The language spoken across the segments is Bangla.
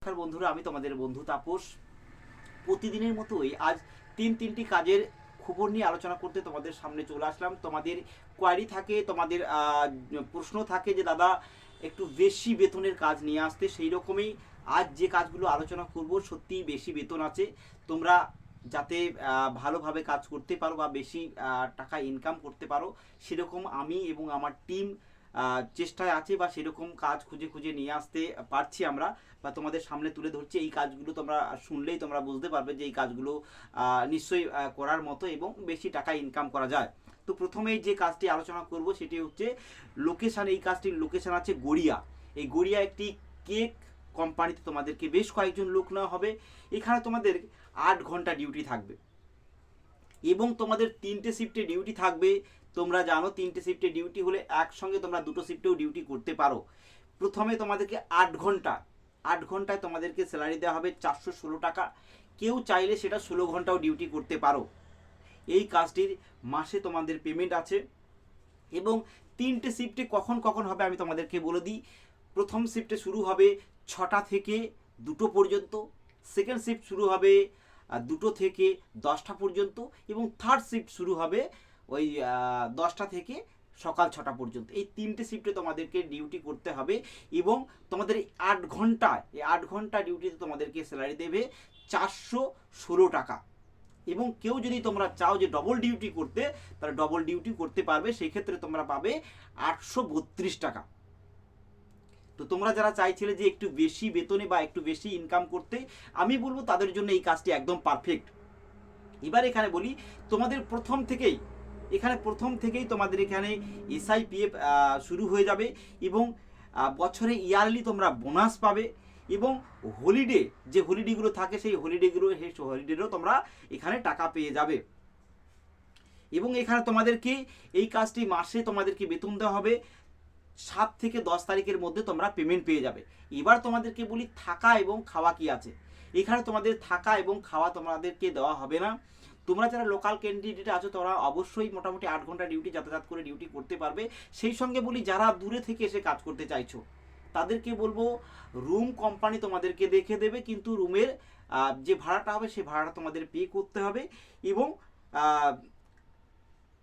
নমস্কার বন্ধুরা, আমি তোমাদের বন্ধু তাপস। প্রতিদিনের মতোই আজ তিনটি কাজের খবর নিয়ে আলোচনা করতে তোমাদের সামনে চলে আসলাম। তোমাদের কোয়ারি থাকে, তোমাদের প্রশ্ন থাকে যে দাদা একটু বেশি বেতনের কাজ নিয়ে আসতে, সেই রকমই আজ যে কাজগুলো আলোচনা করব সত্যিই বেশি বেতন আছে। তোমরা যাতে ভালোভাবে কাজ করতে পারো বা বেশি টাকা ইনকাম করতে পারো, সেরকম আমি এবং আমার টিম চেষ্টায় আছে বা সেরকম কাজ খুঁজে খুঁজে নিয়ে আসতে পারছি আমরা, বা তোমাদের সামনে তুলে ধরছি। এই কাজগুলো তোমরা শুনলেই তোমরা বুঝতে পারবে যে এই কাজগুলো নিশ্চয়ই করার মতো এবং বেশি টাকা ইনকাম করা যায়। তো প্রথমেই যে কাজটি আলোচনা করব সেটি হচ্ছে লোকেশান। এই কাজটির লোকেশান আছে গড়িয়া। এই গড়িয়া একটি কেক কোম্পানিতে তোমাদেরকে বেশ কয়েকজন লোক নেওয়া হবে। এখানে তোমাদের 8 ঘন্টা ডিউটি থাকবে এবং তোমাদের 3টে শিফটে ডিউটি থাকবে। তোমরা জানো 3টে শিফটে ডিউটি হলে একসঙ্গে তোমরা 2টো শিফটেও ডিউটি করতে পারো। প্রথমে তোমাদেরকে 8 ঘন্টায় তোমাদেরকে স্যালারি দেওয়া হবে 416 টাকা। কেউ চাইলে সেটা 16 ঘন্টাও ডিউটি করতে পারো। এই কাজটির মাসে তোমাদের পেমেন্ট আছে এবং 3টে শিফটে কখন কখন হবে আমি তোমাদেরকে বলে দিই। প্রথম শিফটে শুরু হবে 6টা থেকে 2টো পর্যন্ত, সেকেন্ড শিফট শুরু হবে 2টো থেকে 10টা পর্যন্ত এবং থার্ড শিফট শুরু হবে ওই 10টা থেকে সকাল 6টা পর্যন্ত। এই 3টে শিফটে তোমাদেরকে ডিউটি করতে হবে এবং তোমাদের এই 8 ঘন্টা ডিউটিতে তোমাদেরকে স্যালারি দেবে 416 টাকা। এবং কেউ যদি তোমরা চাও যে ডবল ডিউটি করতে, তাহলে ডবল ডিউটি করতে পারবে, সেই ক্ষেত্রে তোমরা পাবে 832 টাকা। তো তোমরা যারা চাইছিলে যে একটু বেশি বেতনে বা একটু বেশি ইনকাম করতে, আমি বলবো তাদের জন্য এই কাজটি একদম পারফেক্ট। এবার এখানে বলি, তোমাদের প্রথম থেকেই তোমাদের এখানে এসআইপিএফ শুরু হয়ে যাবে এবং বছরে ইয়ারলি তোমরা বোনাস পাবে এবং যে হলিডেগুলো থাকে সেই হলিডেরও তোমরা এখানে টাকা পেয়ে যাবে। এবং এখানে তোমাদেরকে এই কাজটি মাসে তোমাদেরকে বেতন দেওয়া হবে 7 থেকে 10 তারিখের মধ্যে তোমরা পেমেন্ট পেয়ে যাবে। এবার তোমাদেরকে বলি থাকা এবং খাওয়া কি আছে। এখানে তোমাদের থাকা এবং খাওয়া তোমাদেরকে দেওয়া হবে না। তোমরা যারা লোকাল ক্যান্ডিডেট আছো তোমরা অবশ্যই মোটামুটি 8 ঘন্টা ডিউটি যাতায়াত করে ডিউটি করতে পারবে। সেই সঙ্গে বলি যারা দূরে থেকে এসে কাজ করতে চাইছো তাদেরকে বলবো রুম কোম্পানি তোমাদেরকে দেখে দেবে, কিন্তু রুমের যে ভাড়াটা হবে সেই ভাড়াটা তোমাদের পে করতে হবে এবং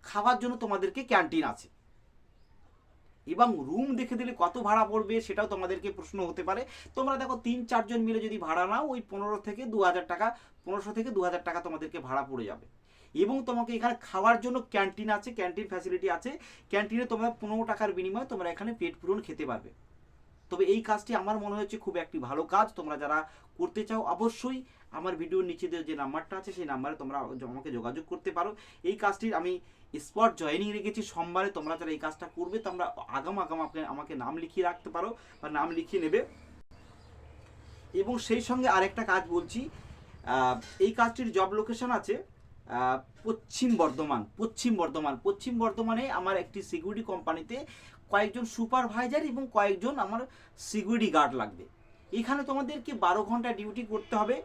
খাওয়ার জন্য তোমাদেরকে ক্যান্টিন আছে। এবং রুম দেখে দিলে কত ভাড়া পড়বে সেটাও তোমাদেরকে প্রশ্ন হতে পারে। তোমরা দেখো 3-4 জন মিলে যদি ভাড়া নাও, ওই 1500 থেকে 2000 টাকা তোমাদেরকে ভাড়া পড়ে যাবে। এবং তোমাকে এখানে খাওয়ার জন্য ক্যান্টিন আছে, ক্যান্টিন ফ্যাসিলিটি আছে। ক্যান্টিনে তোমরা 15 টাকার বিনিময়ে তোমরা এখানে পেট পূরণ খেতে পারবে। তবে এই কাজটি আমার মনে হচ্ছে খুব একটি ভালো কাজ। তোমরা যারা করতে চাও অবশ্যই আমার ভিডিওর নিচে যে নাম্বারটা আছে সেই নাম্বারে তোমরা আমাকে যোগাযোগ করতে পারো। এই কাজটির আমি স্পট জয়েনিং রেখেছি সোমবারে। তোমরা যারা এই কাজটা করবে তোমরা আগাম আমাকে নাম লিখিয়ে রাখতে পারো বা নাম লিখিয়ে নেবে। এবং সেই সঙ্গে আরেকটা কাজ বলছি, এই কাজটির জব লোকেশন আছে পশ্চিম বর্ধমানে আমার একটি সিকিউরিটি কোম্পানিতে কয়েকজন সুপারভাইজার এবং কয়েকজন আমার সিকিউরিটি গার্ড লাগবে। এখানে তোমাদেরকে 12 ঘন্টা ডিউটি করতে হবে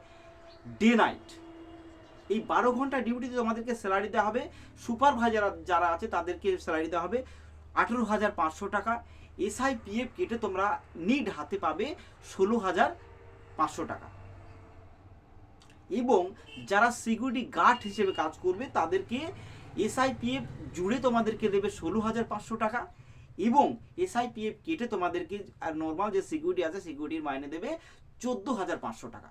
ডে নাইট। এই 12 ঘন্টা ডিউটিতে তোমাদেরকে স্যালারি দেওয়া হবে। সুপারভাইজার যারা আছে তাদেরকে স্যালারি দেওয়া হবে 18,500 টাকা। এসআইপিএফ কেটে তোমরা নিড হাতে পাবে 16,500 টাকা। এবং যারা সিকিউরিটি গার্ড হিসেবে কাজ করবে তাদেরকে এসআইপিএফ জুড়ে তোমাদেরকে দেবে 16,500 টাকা এবং এসআইপিএফ কেটে তোমাদেরকে আর নর্মাল যে সিকিউরিটি আছে সিকিউরিটির মাইনে দেবে 14,500 টাকা।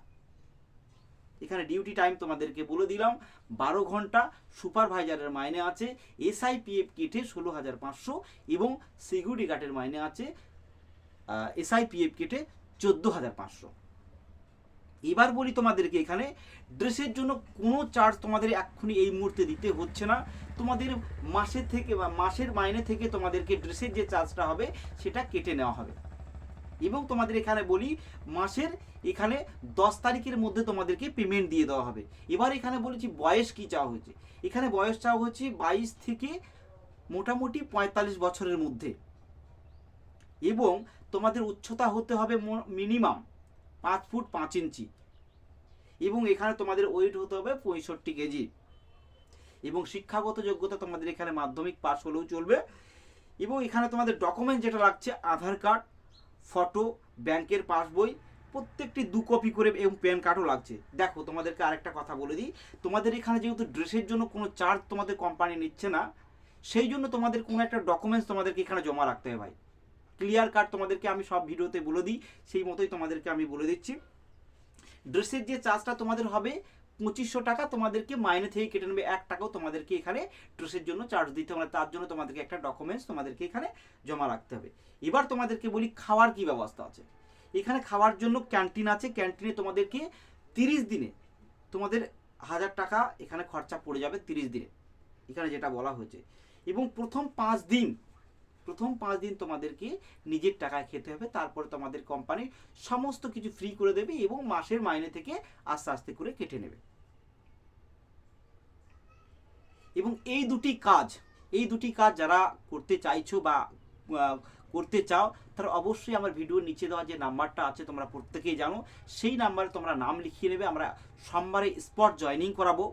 এখানে ডিউটি টাইম তোমাদেরকে বলে দিলাম 12 ঘন্টা। সুপারভাইজারের মাইনে আছে এসআইপিএফ কেটে 16,500 এবং সিকিউরিটি গার্ডের মাইনে আছে এসআইপিএফ কেটে 14,500। এবার বলি তোমাদেরকে এখানে ড্রেসের জন্য কোনো চার্জ তোমাদের এক্ষুনি এই মুহূর্তে দিতে হচ্ছে না। তোমাদের মাসের মাইনে থেকে তোমাদেরকে ড্রেসের যে চার্জটা হবে সেটা কেটে নেওয়া হবে। এবং তোমাদের এখানে বলি মাসের এখানে 10 তারিখের মধ্যে তোমাদেরকে পেমেন্ট দিয়ে দেওয়া হবে। এবার এখানে বলেছি বয়স কি চাওয়া হয়েছে। এখানে বয়স চাওয়া হচ্ছে 22 থেকে মোটামুটি 45 বছরের মধ্যে এবং তোমাদের উচ্চতা হতে হবে মিনিমাম 5 ফুট 5 ইঞ্চি এবং এখানে তোমাদের ওয়েট হতে হবে 65 কেজি এবং শিক্ষাগত যোগ্যতা তোমাদের এখানে মাধ্যমিক পাস হলেও চলবে। এবং এখানে তোমাদের ডকুমেন্ট যেটা লাগছে আধার কার্ড, ফটো, ব্যাংকের পাসবই, প্রত্যেকটি 2 কপি করে এবং প্যান কার্ডও লাগছে। দেখো তোমাদেরকে আরেকটা কথা বলে দিই, তোমাদের এখানে যেহেতু ড্রেসের জন্য কোনো চার্জ তোমাদের কোম্পানি নিচ্ছে না, সেই জন্য তোমাদের কোনো একটা ডকুমেন্টস তোমাদেরকে এখানে জমা রাখতে হবে ভাই। ক্লিয়ার কাট তোমাদেরকে আমি সব ভিডিওতে বলে দিই, সেই মতোই তোমাদেরকে আমি বলে দিচ্ছি। ড্রেসের যে চার্জটা তোমাদের হবে 2500 টাকা, তোমাদেরকে মাইনে থেকে কেটে নেবে 1 টাকাও তোমাদেরকে এখানে ড্রেসের জন্য চার্জ দিতে হবে। তার জন্য তোমাদেরকে একটা ডকুমেন্টস তোমাদেরকে এখানে জমা রাখতে হবে। এবার তোমাদেরকে বলি খাওয়ার কি ব্যবস্থা আছে। এখানে খাওয়ার জন্য ক্যান্টিন আছে, ক্যান্টিনে তোমাদেরকে 30 দিনে তোমাদের 1000 টাকা এখানে খরচা পড়ে যাবে 30 দিনে, এখানে যেটা বলা হয়েছে। এবং প্রথম 5 দিন তোমাদেরকে নিজের টাকায় খেতে হবে, তারপরে তোমাদের কোম্পানি সমস্ত কিছু ফ্রি করে দেবে এবং মাসের মাইনে থেকে আস্তে আস্তে করে কেটে নেবে। এবং এই দুটি কাজ যারা করতে চাইছো বা করতে চাও, তারা অবশ্যই আমার ভিডিওর নিচে দেওয়া যে নাম্বারটা আছে তোমরা প্রত্যেকেই জানো, সেই নাম্বারে তোমরা নাম লিখিয়ে নেবে। আমরা সোমবারে স্পট জয়েনিং করাবো।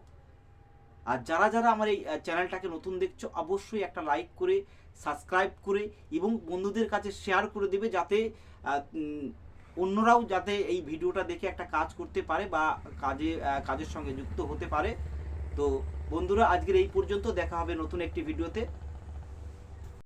আর যারা আমার এই চ্যানেলটাকে নতুন দেখছো, অবশ্যই একটা লাইক করে সাবস্ক্রাইব করে এবং বন্ধুদের কাছে শেয়ার করে দেবে, যাতে অন্যরাও যাতে এই ভিডিওটা দেখে একটা কাজ করতে পারে বা কাজের সঙ্গে যুক্ত হতে পারে। তো বন্ধুরা, আজকের এই পর্যন্ত, দেখা হবে নতুন একটি ভিডিওতে।